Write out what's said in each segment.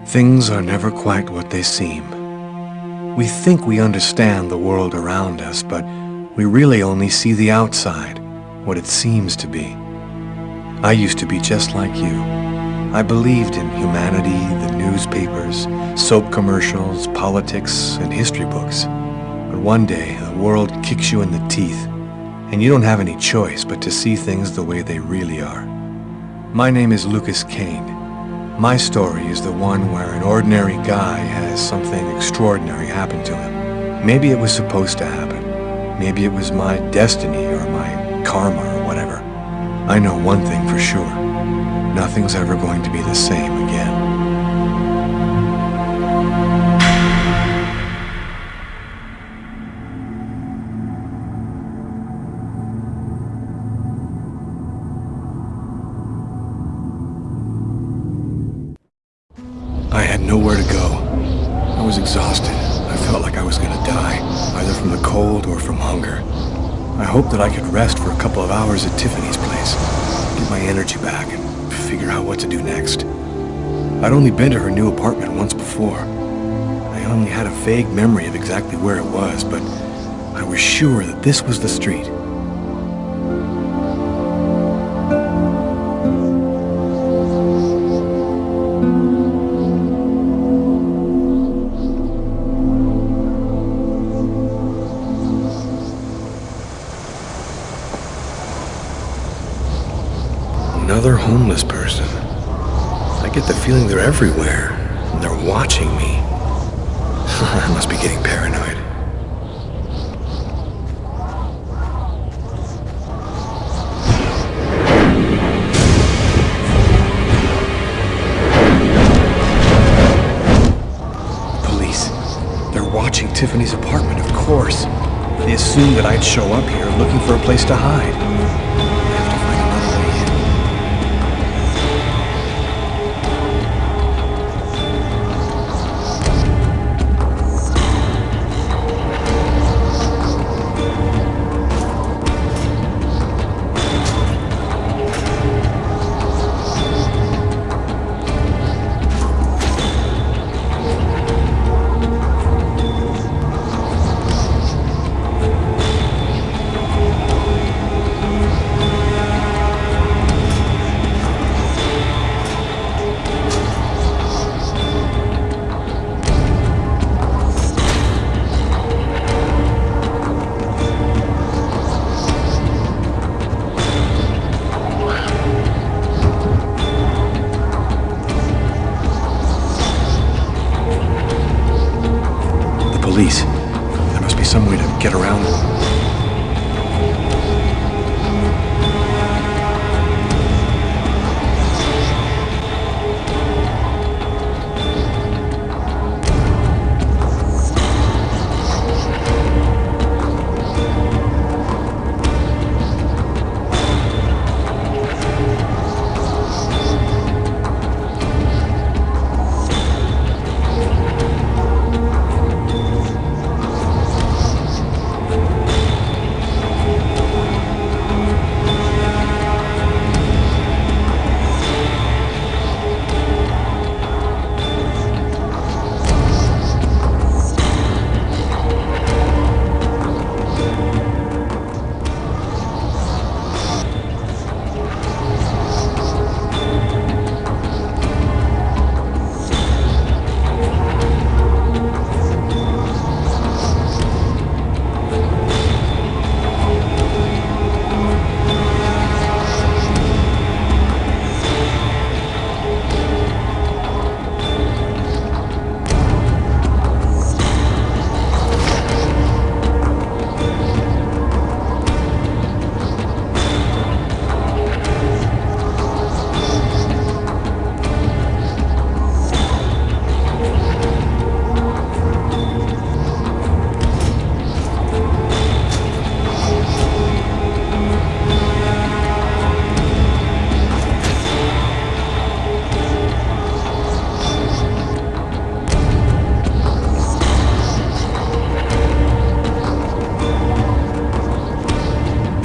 Things are never quite what they seem. We think we understand the world around us, but we really only see the outside, what it seems to be. I used to be just like you. I believed in humanity, the newspapers, soap commercials, politics, and history books. But one day, the world kicks you in the teeth, and you don't have any choice but to see things the way they really are. My name is Lucas Kane. My story is the one where an ordinary guy has something extraordinary happen to him. Maybe it was supposed to happen. Maybe it was my destiny or my karma or whatever. I know one thing for sure. Nothing's ever going to be the same again. I had nowhere to go. I was exhausted. I felt like I was going to die, either from the cold or from hunger. I hoped that I could rest for a couple of hours at Tiffany's place, get my energy back, and figure out what to do next. I'd only been to her new apartment once before. I only had a vague memory of exactly where it was, but I was sure that this was the street. Another homeless person. I get the feeling they're everywhere, and they're watching me. I must be getting paranoid. Police. They're watching Tiffany's apartment, of course. They assumed that I'd show up here looking for a place to hide. Police. There must be some way to get around them.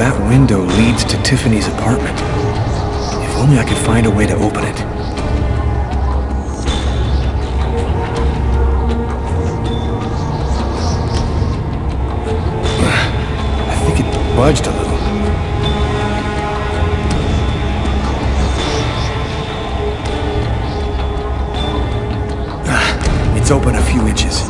That window leads to Tiffany's apartment. If only I could find a way to open it. budged a little. It's open a few inches.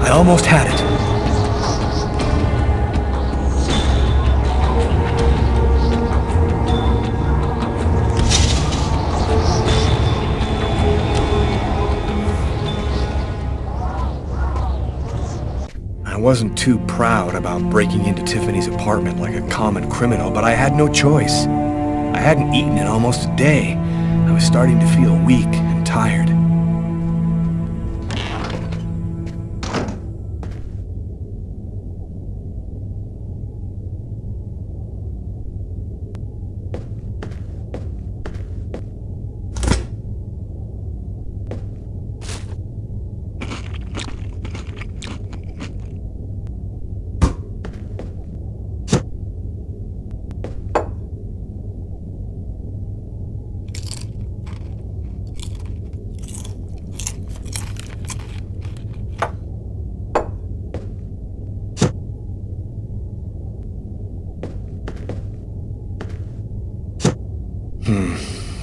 I almost had it. I wasn't too proud about breaking into Tiffany's apartment like a common criminal, but I had no choice. I hadn't eaten in almost a day. I was starting to feel weak and tired.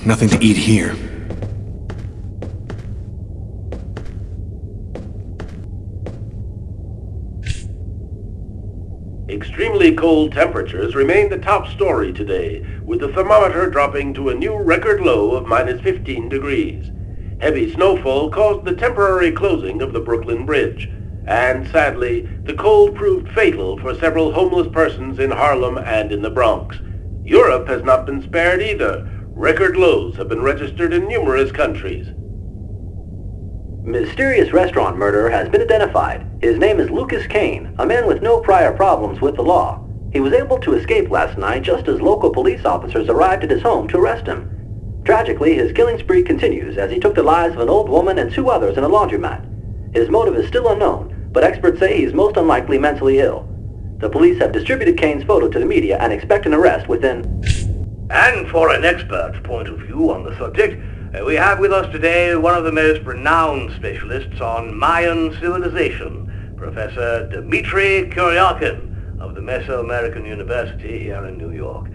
Nothing to eat here. Extremely cold temperatures remain the top story today, with the thermometer dropping to a new record low of -15 degrees. Heavy snowfall caused the temporary closing of the Brooklyn Bridge, and sadly, the cold proved fatal for several homeless persons in Harlem and in the Bronx. Europe has not been spared either. Record lows have been registered in numerous countries. Mysterious restaurant murderer has been identified. His name is Lucas Kane, a man with no prior problems with the law. He was able to escape last night just as local police officers arrived at his home to arrest him. Tragically, his killing spree continues as he took the lives of an old woman and 2 others in a laundromat. His motive is still unknown, but experts say he's most unlikely mentally ill. The police have distributed Kane's photo to the media and expect an arrest within... And for an expert's point of view on the subject, we have with us today one of the most renowned specialists on Mayan civilization, Professor Dmitry Kuryakin of the Mesoamerican University here in New York.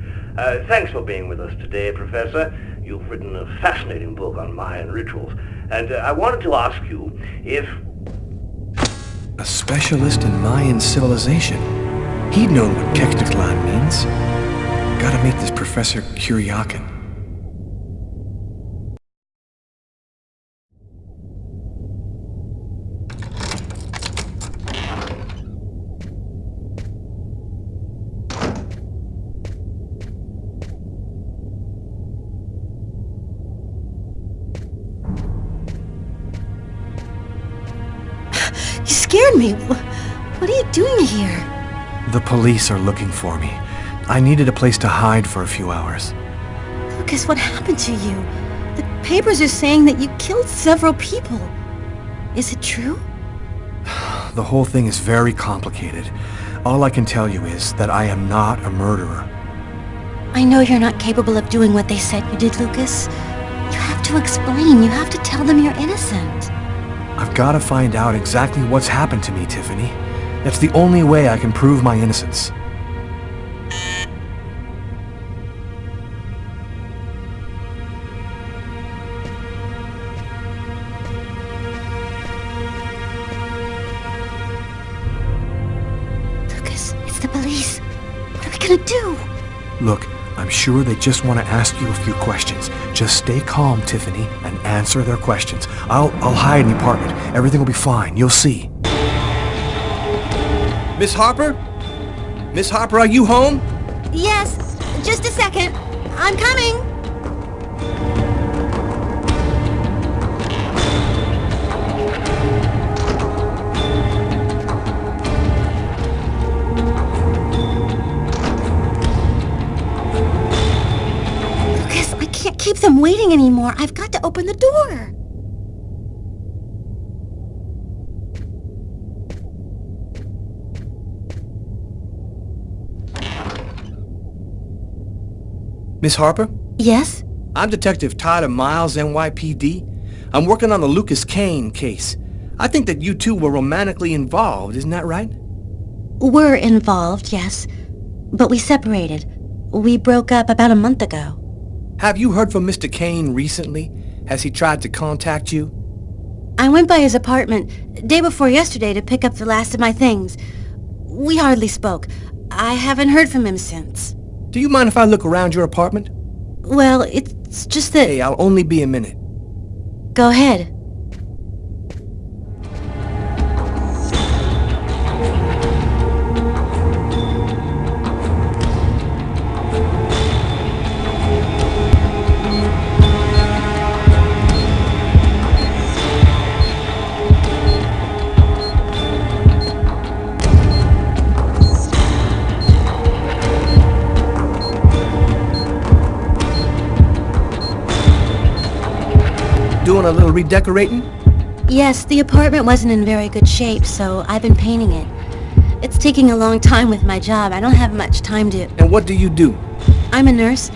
Thanks for being with us today, Professor. You've written a fascinating book on Mayan rituals, and I wanted to ask you if... A specialist in Mayan civilization. He'd known what Kekteklan means. Gotta meet this Professor Kuryakin. You scared me. What are you doing here? The police are looking for me. I needed a place to hide for a few hours. Lucas, what happened to you? The papers are saying that you killed several people. Is it true? The whole thing is very complicated. All I can tell you is that I am not a murderer. I know you're not capable of doing what they said you did, Lucas. You have to explain. You have to tell them you're innocent. I've got to find out exactly what's happened to me, Tiffany. That's the only way I can prove my innocence. Lucas, it's the police. What are we gonna do? Look, I'm sure they just want to ask you a few questions. Just stay calm, Tiffany, and answer their questions. I'll hide in the apartment. Everything will be fine. You'll see. Miss Harper? Miss Harper, are you home? Yes, just a second. I'm coming. Lucas, I can't keep them waiting anymore. I've got to open the door. Miss Harper? Yes? I'm Detective Todd of Miles, NYPD. I'm working on the Lucas Kane case. I think that you two were romantically involved, isn't that right? We're involved, yes. But we separated. We broke up about a month ago. Have you heard from Mr. Kane recently? Has he tried to contact you? I went by his apartment day before yesterday to pick up the last of my things. We hardly spoke. I haven't heard from him since. Do you mind if I look around your apartment? Well, it's just that... Hey, I'll only be a minute. Go ahead. Doing a little redecorating? Yes, the apartment wasn't in very good shape, so I've been painting it. It's taking a long time with my job. I don't have much time to... And what do you do? I'm a nurse.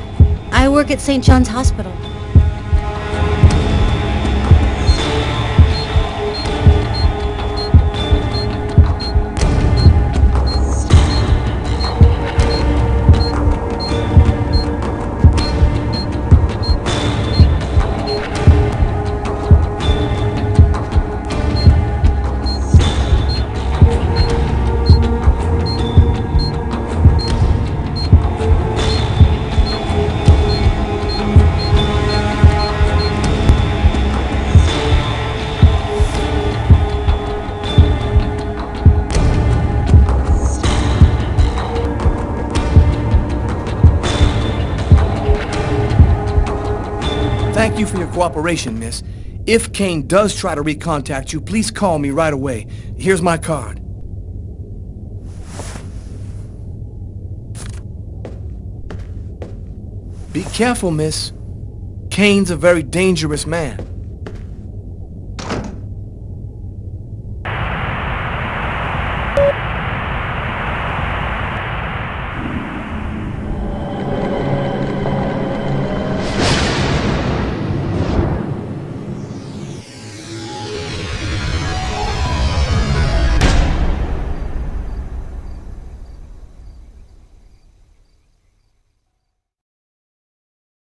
I work at St. John's Hospital. Thank you for your cooperation, miss. If Kane does try to recontact you, please call me right away. Here's my card. Be careful, miss. Kane's a very dangerous man.